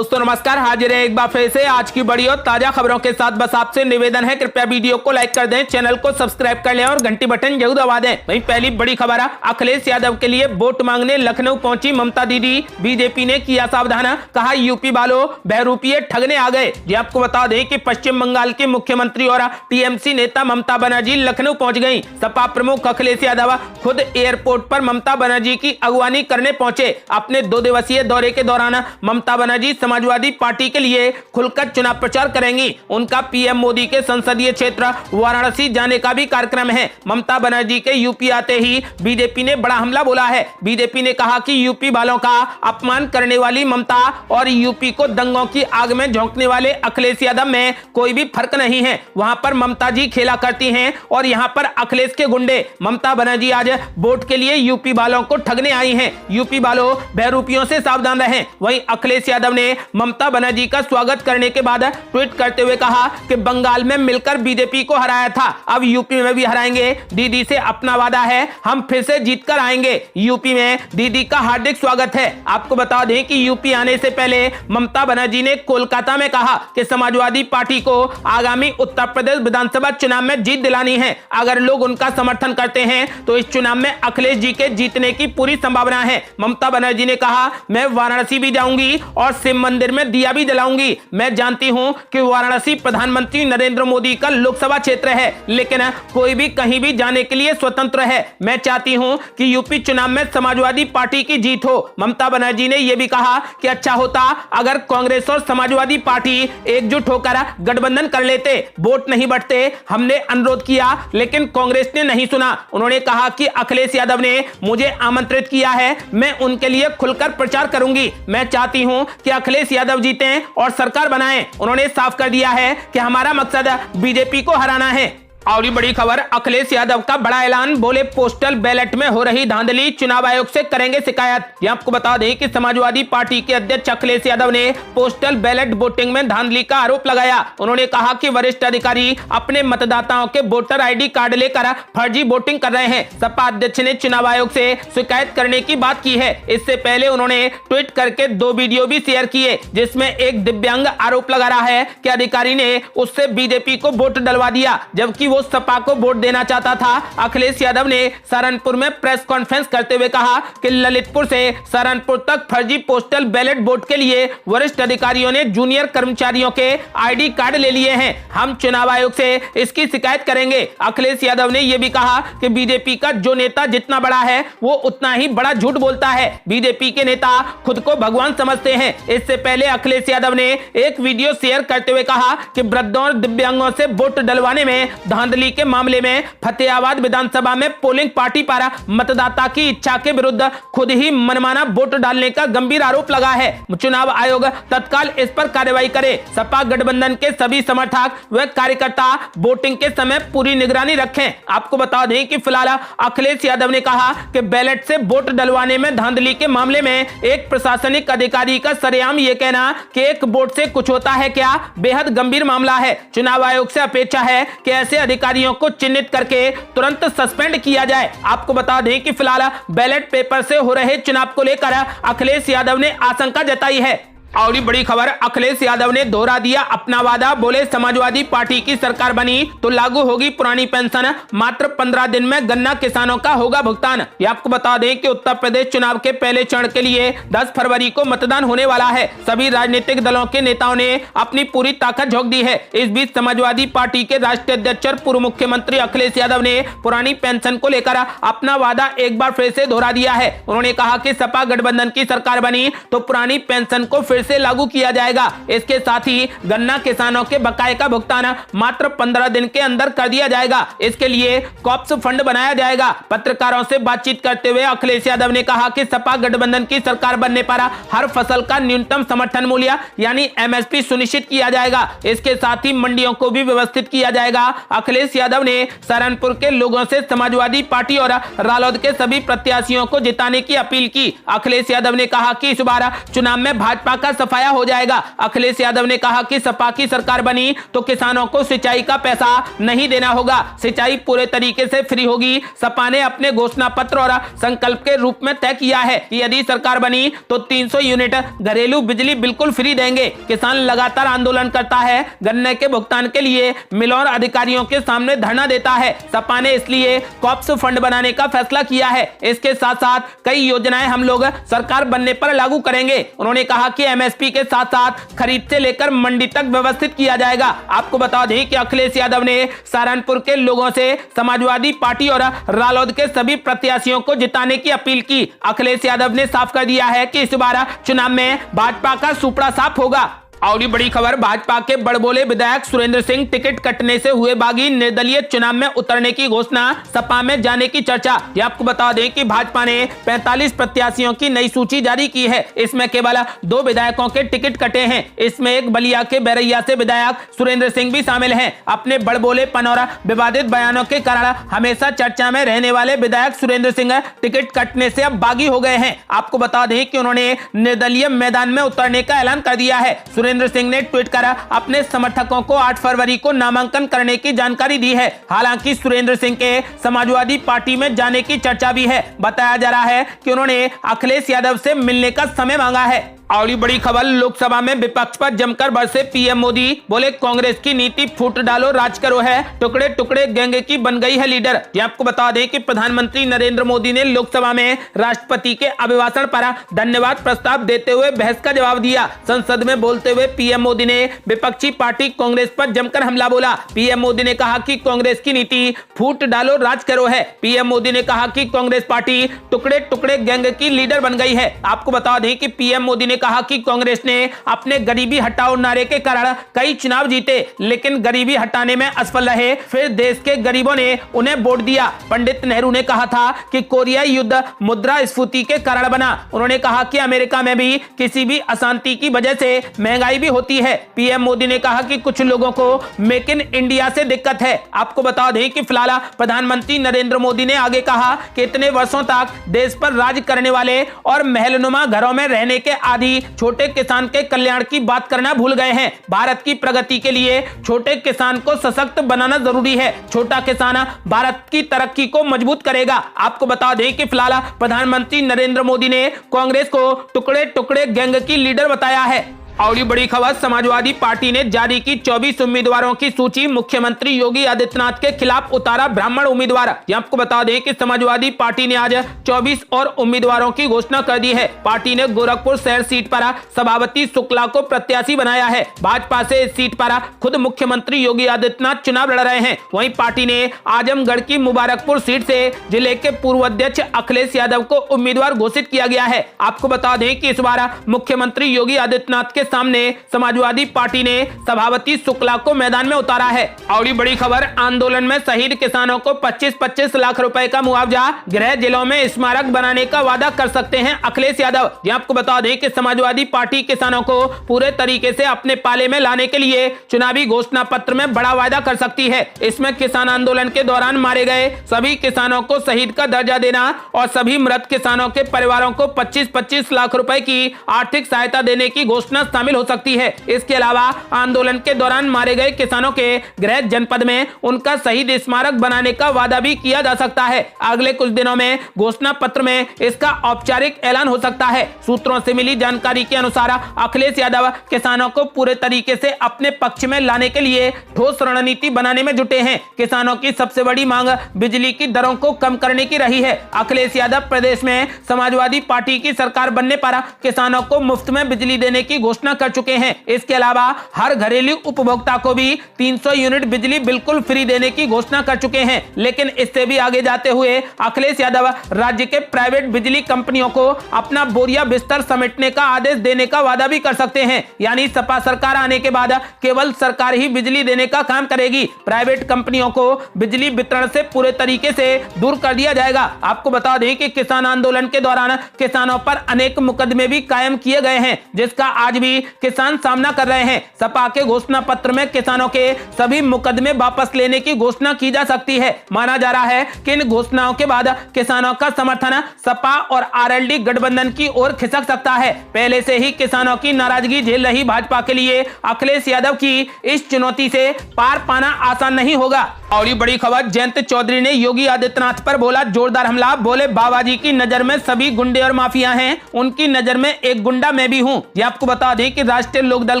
दोस्तों नमस्कार, हाजिर है एक बार फिर से आज की बड़ी और ताजा खबरों के साथ। बस आपसे निवेदन है, कृपया वीडियो को लाइक कर दें, चैनल को सब्सक्राइब कर लें और घंटी बटन जरूर दबा दें। वहीं पहली बड़ी खबर है, अखिलेश यादव के लिए वोट मांगने लखनऊ पहुंची ममता दीदी। बीजेपी ने किया सावधान, कहा यूपी वालों बहरूपीय ठगने आ गए। जी आपको बता दें कि पश्चिम बंगाल के मुख्यमंत्री और टीएमसी नेता ममता बनर्जी लखनऊ पहुंच गयी। सपा प्रमुख अखिलेश यादव खुद एयरपोर्ट पर ममता बनर्जी की अगवानी करने पहुंचे। अपने 2 दिवसीय दौरे के दौरान ममता बनर्जी समाजवादी पार्टी के लिए खुलकर चुनाव प्रचार करेंगी। उनका पीएम मोदी के संसदीय क्षेत्र वाराणसी जाने का भी कार्यक्रम है। ममता बनर्जी के यूपी आते ही बीजेपी ने बड़ा हमला बोला है। बीजेपी ने कहा कि यूपी वालों का अपमान करने वाली ममता और यूपी को दंगों की आग में झोंकने वाले अखिलेश यादव में कोई भी फर्क नहीं है। वहां पर ममता जी खेला करती हैं और यहां पर अखिलेश के गुंडे। ममता बनर्जी आज वोट के लिए यूपी वालों को ठगने आई हैं। यूपी वालों बहरूपियों से सावधान रहें। वहीं अखिलेश यादव ने ममता बनर्जी का स्वागत करने के बाद ट्वीट करते हुए कहा कि बंगाल में मिलकर बीजेपी को हराया था, अब यूपी में भी हराएंगे। दीदी से अपना वादा है, हम फिर से जीतकर आएंगे। यूपी में दीदी का हार्दिक स्वागत है। आपको बता दें कि यूपी आने से पहले ममता बनर्जी ने कोलकाता में कहा कि समाजवादी पार्टी को आगामी उत्तर प्रदेश विधानसभा चुनाव में जीत दिलानी है। अगर लोग उनका समर्थन करते हैं तो इस चुनाव में अखिलेश जी के जीतने की पूरी संभावना है। ममता बनर्जी ने कहा, मैं वाराणसी भी जाऊंगी और शिव मंदिर में दिया भी जलाऊंगी। मैं जानती हूं कि वाराणसी प्रधानमंत्री नरेंद्र मोदी का लोकसभा क्षेत्र है, लेकिन कोई भी कहीं भी जाने के लिए स्वतंत्र है। मैं चाहती हूं कि यूपी चुनाव में समाजवादी पार्टी की जीत हो। ममता बनर्जी ने यह भी कहा कि अच्छा होता अगर कांग्रेस और समाजवादी पार्टी एकजुट होकर गठबंधन कर लेते, वोट नहीं बढ़ते। हमने अनुरोध किया लेकिन कांग्रेस ने नहीं सुना। उन्होंने कहा कि अखिलेश यादव ने मुझे आमंत्रित किया है, मैं उनके लिए खुलकर प्रचार करूंगी। मैं चाहती हूं कि अखिलेश यादव जीतें और सरकार बनाएं। उन्होंने साफ कर दिया है कि हमारा मकसद बीजेपी को हराना है। और ये बड़ी खबर, अखिलेश यादव का बड़ा ऐलान, बोले पोस्टल बैलेट में हो रही धांधली, चुनाव आयोग से करेंगे शिकायत। ये आपको बता दें कि समाजवादी पार्टी के अध्यक्ष अखिलेश यादव ने पोस्टल बैलेट वोटिंग में धांधली का आरोप लगाया। उन्होंने कहा कि वरिष्ठ अधिकारी अपने मतदाताओं के वोटर ID कार्ड लेकर फर्जी वोटिंग कर रहे हैं। सपा अध्यक्ष ने चुनाव आयोग से शिकायत करने की बात की है। इससे पहले उन्होंने ट्वीट करके 2 वीडियो भी शेयर किए, जिसमें एक दिव्यांग आरोप लगा रहा है कि अधिकारी ने उससे बीजेपी को वोट डलवा दिया, जबकि वो सपा को वोट देना चाहता था। अखिलेश यादव ने सहारनपुर में प्रेस कॉन्फ्रेंस करते हुए कहा कि ललितपुर से सहारनपुर तक फर्जी पोस्टल बैलेट वोट के लिए वरिष्ठ अधिकारियों ने जूनियर कर्मचारियों के ID कार्ड ले लिए हैं। हम चुनाव आयोग से इसकी शिकायत करेंगे। अखिलेश यादव ने यह भी कहा कि बीजेपी का जो नेता जितना बड़ा है वो उतना ही बड़ा झूठ बोलता है। बीजेपी के नेता खुद को भगवान समझते हैं। इससे पहले अखिलेश यादव ने एक वीडियो शेयर करते हुए कहा कि वृद्धों और दिव्यांगों से वोट डलवाने में धांधली के मामले में फतेहाबाद विधानसभा में पोलिंग पार्टी पर मतदाता की इच्छा के विरुद्ध खुद ही मनमाना वोट डालने का गंभीर आरोप लगा है। चुनाव आयोग तत्काल इस पर कार्रवाई करे। सपा गठबंधन के सभी समर्थक व कार्यकर्ता वोटिंग के समय पूरी निगरानी रखें। आपको बता दें कि फिलहाल अखिलेश यादव ने कहा कि बैलेट से वोट डलवाने में धांधली के मामले में एक प्रशासनिक अधिकारी का सरेआम ये कहना कि एक वोट से कुछ होता है क्या, बेहद गंभीर मामला है। चुनाव आयोग से अपेक्षा है कि ऐसे अधिकारियों को चिन्हित करके तुरंत सस्पेंड किया जाए। आपको बता दें कि फिलहाल बैलेट पेपर से हो रहे चुनाव को लेकर अखिलेश यादव ने आशंका जताई है। और ये बड़ी खबर, अखिलेश यादव ने दोहरा दिया अपना वादा, बोले समाजवादी पार्टी की सरकार बनी तो लागू होगी पुरानी पेंशन, मात्र 15 दिन में गन्ना किसानों का होगा भुगतान। ये आपको बता दें कि उत्तर प्रदेश चुनाव के पहले चरण के लिए 10 फरवरी को मतदान होने वाला है। सभी राजनीतिक दलों के नेताओं ने अपनी पूरी ताकत झोंक दी है। इस बीच समाजवादी पार्टी के राष्ट्रीय अध्यक्ष और पूर्व मुख्यमंत्री अखिलेश यादव ने पुरानी पेंशन को लेकर अपना वादा एक बार फिर से दोहरा दिया है। उन्होंने कहा कि सपा गठबंधन की सरकार बनी तो पुरानी पेंशन को फिर से लागू किया जाएगा। इसके साथ ही गन्ना किसानों के बकाये का भुगतान मात्र 15 दिन के अंदर कर दिया जाएगा। इसके लिए कॉप्स फंड बनाया जाएगा। पत्रकारों से बातचीत करते हुए अखिलेश यादव ने कहा कि सपा गठबंधन की सरकार बनने पर हर फसल का न्यूनतम समर्थन मूल्य यानी MSP सुनिश्चित किया जाएगा। इसके साथ ही मंडियों को भी व्यवस्थित किया जाएगा। अखिलेश यादव ने सहारनपुर के लोगों से समाजवादी पार्टी और रालोद के सभी प्रत्याशियों को जिताने की अपील की। अखिलेश यादव ने कहा कि इस बार चुनाव में भाजपा का का सफाया हो जाएगा। अखिलेश यादव ने कहा कि सपा की सरकार बनी तो किसानों को सिंचाई का पैसा नहीं देना होगा, सिंचाई पूरे तरीके से फ्री होगी। सपा ने अपने घोषणा पत्र और संकल्प के रूप में तय किया है कि यदि सरकार बनी तो 300 यूनिट घरेलू बिजली बिल्कुल फ्री देंगे। किसान लगातार आंदोलन करता है, गन्ने के भुगतान के लिए मिलों और अधिकारियों के सामने धरना देता है। सपा ने इसलिए कॉप्स फंड बनाने का फैसला किया है। इसके साथ साथ कई योजनाएं हम लोग सरकार बनने पर लागू करेंगे। उन्होंने कहा कि एमएसपी के साथ साथ खरीद से लेकर मंडी तक व्यवस्थित किया जाएगा। आपको बता दें कि अखिलेश यादव ने सहारनपुर के लोगों से समाजवादी पार्टी और रालोद के सभी प्रत्याशियों को जिताने की अपील की। अखिलेश यादव ने साफ कर दिया है कि इस बार चुनाव में भाजपा का सुपड़ा साफ होगा। और बड़ी खबर, भाजपा के बड़बोले विधायक सुरेंद्र सिंह टिकट कटने से हुए बागी, निर्दलीय चुनाव में उतरने की घोषणा, सपा में जाने की चर्चा। ये आपको बता दें कि भाजपा ने 45 प्रत्याशियों की नई सूची जारी की है। इसमें केवल 2 विधायकों के टिकट कटे हैं। इसमें एक बलिया के बैरैया से विधायक सुरेंद्र सिंह भी शामिल हैं। अपने बड़बोलेपन और विवादित बयानों के कारण हमेशा चर्चा में रहने वाले विधायक सुरेंद्र सिंह टिकट कटने से अब बागी हो गए हैं। आपको बता दें कि उन्होंने निर्दलीय मैदान में उतरने का ऐलान कर दिया है। सुरेंद्र सिंह ने ट्वीट कर अपने समर्थकों को 8 फरवरी को नामांकन करने की जानकारी दी है। हालांकि सुरेंद्र सिंह के समाजवादी पार्टी में जाने की चर्चा भी है। बताया जा रहा है कि उन्होंने अखिलेश यादव से मिलने का समय मांगा है। और बड़ी खबर, लोकसभा में विपक्ष पर जमकर बरसे पीएम मोदी, बोले कांग्रेस की नीति फूट डालो राज करो है, टुकड़े टुकड़े गैंग की बन गई है लीडर। ये आपको बता दें कि प्रधानमंत्री नरेंद्र मोदी ने लोकसभा में राष्ट्रपति के अभिभाषण पर धन्यवाद प्रस्ताव देते हुए बहस का जवाब दिया। संसद में बोलते हुए पीएम मोदी ने विपक्षी पार्टी कांग्रेस पर जमकर हमला बोला। पीएम मोदी ने कहा कि कांग्रेस की नीति फूट डालो राज करो है। पीएम मोदी ने कहा कि कांग्रेस पार्टी टुकड़े टुकड़े गैंग की लीडर बन गई है। आपको बता दें कि पीएम मोदी ने कहा कि कांग्रेस ने अपने गरीबी हटाओ नारे के कारण कई चुनाव जीते, लेकिन गरीबी हटाने में असफल रहे। फिर देश के गरीबों ने उन्हें वोट दिया। पंडित नेहरू ने कहा था कि कोरियाई युद्ध मुद्रास्फीति के कारण बना। उन्होंने कहा कि अमेरिका में भी किसी भी अशांति की वजह से महंगाई भी होती है। पीएम मोदी ने कहा कि कुछ लोगों को मेक इन इंडिया से दिक्कत है। आपको बता दें कि फिलहाल प्रधानमंत्री नरेंद्र मोदी ने आगे कहा कि इतने वर्षों तक देश पर राज करने वाले और महलनुमा घरों में रहने के आदि छोटे किसान के कल्याण की बात करना भूल गए हैं। भारत की प्रगति के लिए छोटे किसान को सशक्त बनाना जरूरी है। छोटा किसान भारत की तरक्की को मजबूत करेगा। आपको बता दें कि फिलहाल प्रधानमंत्री नरेंद्र मोदी ने कांग्रेस को टुकड़े टुकड़े गैंग की लीडर बताया है। और ये बड़ी खबर, समाजवादी पार्टी ने जारी की 24 उम्मीदवारों की सूची, मुख्यमंत्री योगी आदित्यनाथ के खिलाफ उतारा ब्राह्मण उम्मीदवार। आपको बता दें कि समाजवादी पार्टी ने आज 24 और उम्मीदवारों की घोषणा कर दी है। पार्टी ने गोरखपुर शहर सीट पर सभापति शुक्ला को प्रत्याशी बनाया है। भाजपा से इस सीट पर खुद मुख्यमंत्री योगी आदित्यनाथ चुनाव लड़ रहे हैं। वहीं पार्टी ने आजमगढ़ की मुबारकपुर सीट से जिले के पूर्व अध्यक्ष अखिलेश यादव को उम्मीदवार घोषित किया गया है। आपको बता दें कि इस बार मुख्यमंत्री योगी आदित्यनाथ के सामने समाजवादी पार्टी ने सभापति शुक्ला को मैदान में उतारा है। और ये बड़ी खबर, आंदोलन में शहीद किसानों को 25-25 लाख रुपए का मुआवजा, गृह जिलों में स्मारक बनाने का वादा कर सकते हैं अखिलेश यादव। ये आपको बता दें कि समाजवादी पार्टी किसानों को पूरे तरीके से अपने पाले में लाने के लिए चुनावी घोषणा पत्र में बड़ा वादा कर सकती है। इसमें किसान आंदोलन के दौरान मारे गए सभी किसानों को शहीद का दर्जा देना और सभी मृत किसानों के परिवारों को 25-25 लाख रुपए की आर्थिक सहायता देने की घोषणा शामिल हो सकती है। इसके अलावा आंदोलन के दौरान मारे गए किसानों के गृह जनपद में उनका शहीद स्मारक बनाने का वादा भी किया जा सकता है। अगले कुछ दिनों में घोषणा पत्र में इसका औपचारिक ऐलान हो सकता है। सूत्रों से मिली जानकारी के अनुसार अखिलेश यादव किसानों को पूरे तरीके से अपने पक्ष में लाने के लिए ठोस रणनीति बनाने में जुटे हैं। किसानों की सबसे बड़ी मांग बिजली की दरों को कम करने की रही है। अखिलेश यादव प्रदेश में समाजवादी पार्टी की सरकार बनने पर किसानों को मुफ्त में बिजली देने की घोषणा कर चुके हैं। इसके अलावा हर घरेलू उपभोक्ता को भी 300 यूनिट बिजली बिल्कुल फ्री देने की घोषणा कर चुके हैं। लेकिन इससे भी आगे जाते हुए अखिलेश यादव राज्य के प्राइवेट बिजली कंपनियों को अपना बोरिया बिस्तर समेटने का आदेश देने का वादा भी कर सकते हैं। यानी सपा सरकार आने के बाद केवल सरकार ही बिजली देने का काम करेगी। प्राइवेट कंपनियों को बिजली वितरण से पूरे तरीके से दूर कर दिया जाएगा। आपको बता दें कि किसान आंदोलन के दौरान किसानों पर अनेक मुकदमे भी कायम किए गए हैं, जिसका आज भी भी किसान सामना कर रहे हैं। सपा के घोषणा पत्र में किसानों के सभी मुकदमे वापस लेने की घोषणा की जा सकती है। माना जा रहा है कि इन घोषणाओं के बाद किसानों का समर्थन सपा और आरएलडी गठबंधन की ओर खिसक सकता है। पहले से ही किसानों की नाराजगी झेल रही भाजपा के लिए अखिलेश यादव की इस चुनौती से पार पाना आसान नहीं होगा। और ये बड़ी खबर, जयंत चौधरी ने योगी आदित्यनाथ पर बोला जोरदार हमला। बोले बाबा जी की नजर में सभी गुंडे और माफिया हैं, उनकी नजर में एक गुंडा मैं भी हूं। ये आपको बता दें कि राष्ट्रीय लोकदल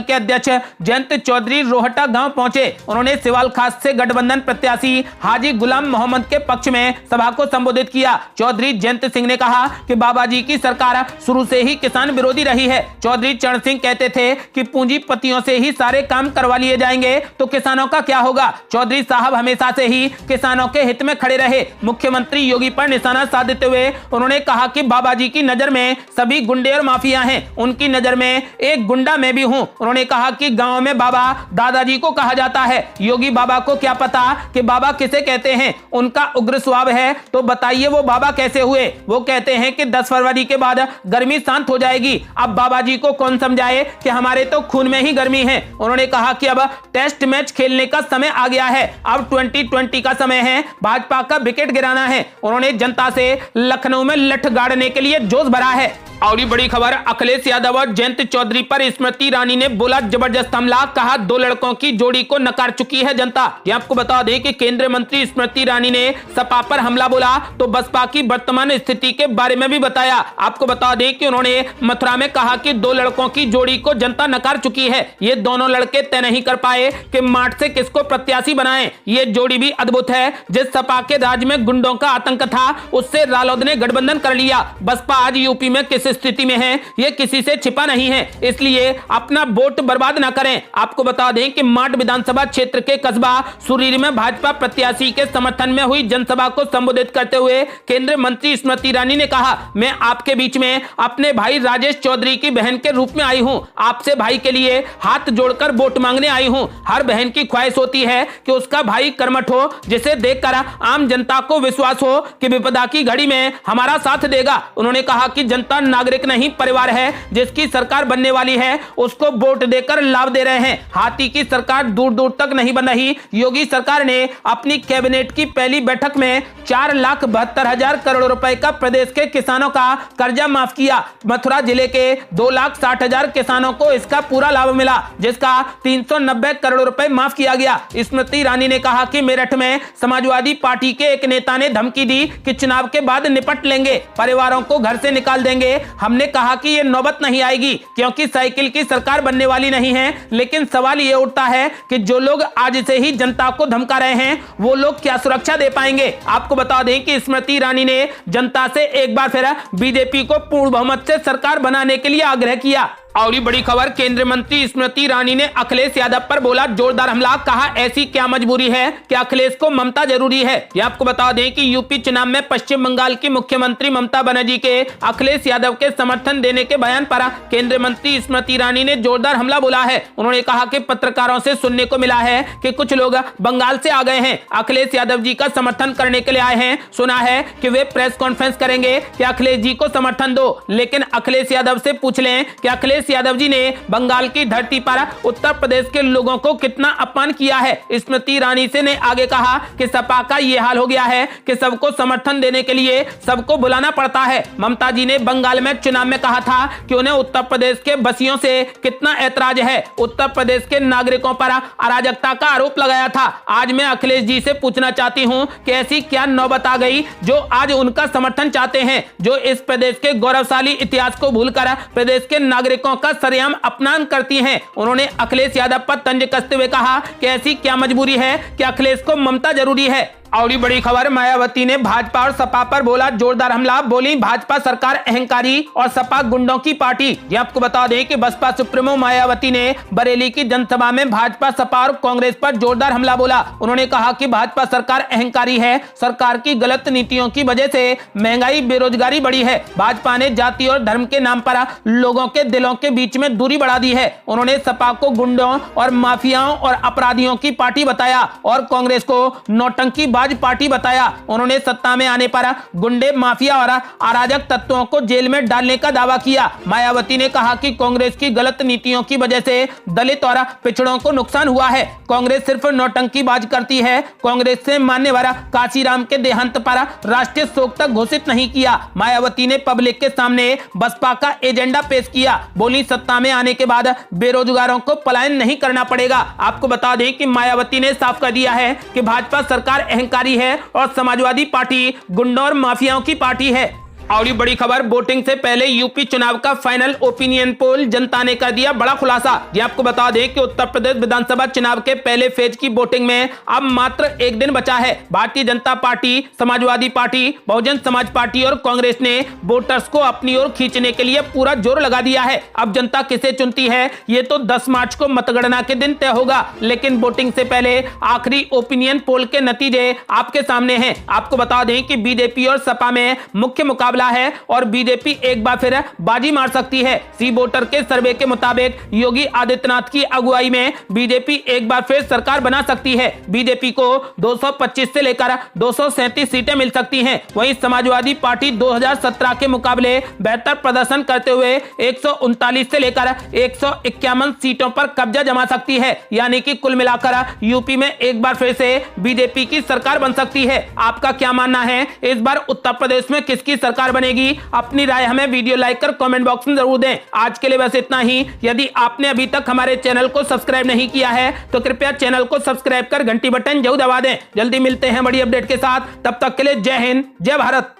के अध्यक्ष जयंत चौधरी रोहटा गांव पहुंचे। उन्होंने सिवाल खास से गठबंधन प्रत्याशी हाजी गुलाम मोहम्मद के पक्ष में सभा को संबोधित किया। चौधरी जयंत सिंह ने कहा कि बाबा जी की सरकार शुरू से ही किसान विरोधी रही है। चौधरी चरण सिंह कहते थे कि पूंजीपतियों से ही सारे काम करवा लिए जाएंगे तो किसानों का क्या होगा। चौधरी साहब हमेशा से ही किसानों के हित में खड़े रहे। मुख्यमंत्री योगी पर निशाना साधते हुए उन्होंने कहा कि बाबा जी की नजर में सभी गुंडे और माफिया हैं, उनकी नजर में एक गुंडा मैं भी हूं। उन्होंने कहा कि गांव में बाबा दादाजी को कहा जाता है, योगी बाबा को क्या पता कि बाबा किसे कहते हैं। उनका उग्र स्वभाव है तो बताइए वो बाबा कैसे हुए। वो कहते हैं कि 10 फरवरी के बाद गर्मी शांत हो जाएगी। अब बाबा जी को कौन समझाए कि हमारे तो खून में ही गर्मी है। उन्होंने कहा कि अब टेस्ट मैच खेलने का समय आ गया है, अब 2020 का समय है, भाजपा का विकेट गिराना है। उन्होंने जनता से लखनऊ में लठ गाड़ने के लिए जोश भरा है। और बड़ी खबर, अखिलेश यादव और जयंत चौधरी पर स्मृति ईरानी ने बोला जबरदस्त हमला। कहा 2 लड़कों की जोड़ी को नकार चुकी है जनता। ये आपको बता दें कि केंद्रीय मंत्री स्मृति ईरानी ने सपा पर हमला बोला तो बसपा की वर्तमान स्थिति के बारे में भी बताया। आपको बता दें कि उन्होंने मथुरा में कहा कि 2 लड़कों की जोड़ी को जनता नकार चुकी है। ये दोनों लड़के तय नहीं कर पाए कि मार्च से किसको प्रत्याशी बनाएं। ये जोड़ी भी अद्भुत है। जिस सपा के राज्य में गुंडों का आतंक था उससे रालोद ने गठबंधन कर लिया। बसपा आज यूपी में किस स्थिति में है ये किसी से छिपा नहीं है, इसलिए अपना वोट बर्बाद ना करें। आपको बता दें कि माट विधानसभा क्षेत्र के कस्बा सुरीर में भाजपा प्रत्याशी के समर्थन में हुई जनसभा को संबोधित करते हुए केंद्रीय मंत्री स्मृति ईरानी ने कहा, मैं आपके बीच में अपने भाई राजेश चौधरी की बहन के रूप में आई हूं। आपसे भाई के लिए हाथ जोड़कर वोट मांगने आई हूं। हर बहन की ख्वाहिश होती है कि उसका भाई कर्मठ हो, जिसे देखकर आम जनता को विश्वास हो कि विपदा की घड़ी में हमारा साथ देगा। उन्होंने कहा कि जनता नागरिक नहीं परिवार है। जिसकी सरकार बनने वाली है उसको वोट देकर लाभ दे रहे हैं। हाथी की सरकार दूर दूर तक नहीं बन रही। योगी सरकार ने अपनी कैबिनेट की पहली बैठक में 4,72,000 करोड़ रुपए का प्रदेश के किसानों का कर्जा माफ किया। मथुरा जिले के 2,60,000 किसानों को इसका पूरा लाभ मिला, जिसका 390 करोड़ रुपए माफ किया गया। स्मृति ईरानी ने कहा कि मेरठ में समाजवादी पार्टी के एक नेता ने धमकी दी कि चुनाव के बाद निपट लेंगे, परिवारों को घर से निकाल देंगे। हमने कहा कि ये नौबत नहीं आएगी क्योंकि साइकिल की सरकार बनने वाली नहीं है। लेकिन सवाल ये उठता है कि जो लोग आज से ही जनता को धमका रहे हैं वो लोग क्या सुरक्षा दे पाएंगे। आपको बता दें कि स्मृति ईरानी ने जनता से एक बार फिर बीजेपी को पूर्ण बहुमत से सरकार बनाने के लिए आग्रह किया। और ये बड़ी खबर, केंद्रीय मंत्री स्मृति ईरानी ने अखिलेश यादव पर बोला जोरदार हमला। कहा ऐसी क्या मजबूरी है कि अखिलेश को ममता जरूरी है। ये आपको बता दें कि यूपी चुनाव में पश्चिम बंगाल की मुख्यमंत्री ममता बनर्जी के अखिलेश यादव के समर्थन देने के बयान पर केंद्रीय मंत्री स्मृति ईरानी ने जोरदार हमला बोला है। उन्होंने कहा कि पत्रकारों से सुनने को मिला है कि कुछ लोग बंगाल से आ गए हैं, अखिलेश यादव जी का समर्थन करने के लिए आए हैं। सुना है कि वे प्रेस कॉन्फ्रेंस करेंगे कि अखिलेश जी को समर्थन दो, लेकिन अखिलेश यादव से पूछ लें कि अखिलेश यादव जी ने बंगाल की धरती पर उत्तर प्रदेश के लोगों को कितना अपमान किया है। स्मृति ईरानी से ने आगे कहा कि सपा का यह हाल हो गया है कि सबको समर्थन देने के लिए सबको बुलाना पड़ता है। ममता जी ने बंगाल में चुनाव में कहा था कि उन्हें उत्तर प्रदेश के बसियों से कितना ऐतराज है, उत्तर प्रदेश के नागरिकों पर अराजकता का आरोप लगाया था। आज मैं अखिलेश जी से पूछना चाहती हूं कि ऐसी क्या नौबत आ गई जो आज उनका समर्थन चाहते हैं, जो इस प्रदेश के गौरवशाली इतिहास को भूलकर प्रदेश के नागरिकों का सरेआम अपमान करती हैं। उन्होंने अखिलेश यादव पर तंज कसते हुए कहा कि ऐसी क्या मजबूरी है कि अखिलेश को ममता जरूरी है। और बड़ी खबर, मायावती ने भाजपा और सपा पर बोला जोरदार हमला। बोली भाजपा सरकार अहंकारी और सपा गुंडों की पार्टी। ये आपको बता दें कि बसपा सुप्रीमो मायावती ने बरेली की जनसभा में भाजपा, सपा और कांग्रेस पर जोरदार हमला बोला। उन्होंने कहा कि भाजपा सरकार अहंकारी है, सरकार की गलत नीतियों की वजह से महंगाई बेरोजगारी बढ़ी है। भाजपा ने जाति और धर्म के नाम पर लोगों के दिलों के बीच में दूरी बढ़ा दी है। उन्होंने सपा को गुंडों और माफियाओं और अपराधियों की पार्टी बताया और कांग्रेस को नौटंकी लूटबाज पार्टी बताया। उन्होंने सत्ता में आने पर गुंडे, माफिया और अराजक तत्वों को जेल में डालने का दावा किया। मायावती ने कहा कि कांग्रेस की गलत नीतियों की वजह से दलित और पिछड़ों को नुकसान हुआ है। कांग्रेस सिर्फ नौटंकीबाज करती है। कांग्रेस से मान्यवर काशीराम के देहांत पर राष्ट्रीय शोक तक घोषित नहीं किया। मायावती ने पब्लिक के सामने बसपा का एजेंडा पेश किया। बोली, सत्ता में आने के बाद बेरोजगारों को पलायन नहीं करना पड़ेगा। आपको बता दें कि मायावती ने साफ कर दिया है कि भाजपा सरकार अहंकारी है और समाजवादी पार्टी गुंडों और माफियाओं की पार्टी है। और ये बड़ी खबर, वोटिंग से पहले यूपी चुनाव का फाइनल ओपिनियन पोल, जनता ने कर दिया बड़ा खुलासा। ये आपको बता दें कि उत्तर प्रदेश विधानसभा चुनाव के पहले फेज की वोटिंग में अब मात्र एक दिन बचा है। Bharatiya Janata party, Samajwadi party, Bahujan Samaj party और कांग्रेस ने वोटर्स को अपनी ओर खींचने के लिए पूरा जोर लगा दिया है। अब जनता किसे चुनती है ये तो 10 मार्च को मतगणना के दिन तय होगा, लेकिन वोटिंग से पहले आखिरी ओपिनियन पोल के नतीजे आपके सामने हैं। आपको बता दें कि बीजेपी और सपा में मुख्य मुकाबला है और बीजेपी एक बार फिर बाजी मार सकती है। सी वोटर के सर्वे के मुताबिक योगी आदित्यनाथ की अगुवाई में बीजेपी एक बार फिर सरकार बना सकती है। बीजेपी को 225 से लेकर 237 सीटें मिल सकती हैं। वहीं समाजवादी पार्टी 2017 के मुकाबले बेहतर प्रदर्शन करते हुए 139 से लेकर 151 सीटों पर कब्जा जमा सकती है। यानी कि कुल मिलाकर यूपी में एक बार फिर से बीजेपी की सरकार बन सकती है। आपका क्या मानना है, इस बार उत्तर प्रदेश में किसकी सरकार बनेगी? अपनी राय हमें वीडियो लाइक कर कमेंट बॉक्स में जरूर दें। आज के लिए बस इतना ही। यदि आपने अभी तक हमारे चैनल को सब्सक्राइब नहीं किया है तो कृपया चैनल को सब्सक्राइब कर घंटी बटन जरूर दबा दें। जल्दी मिलते हैं बड़ी अपडेट के साथ, तब तक के लिए जय हिंद, जय भारत।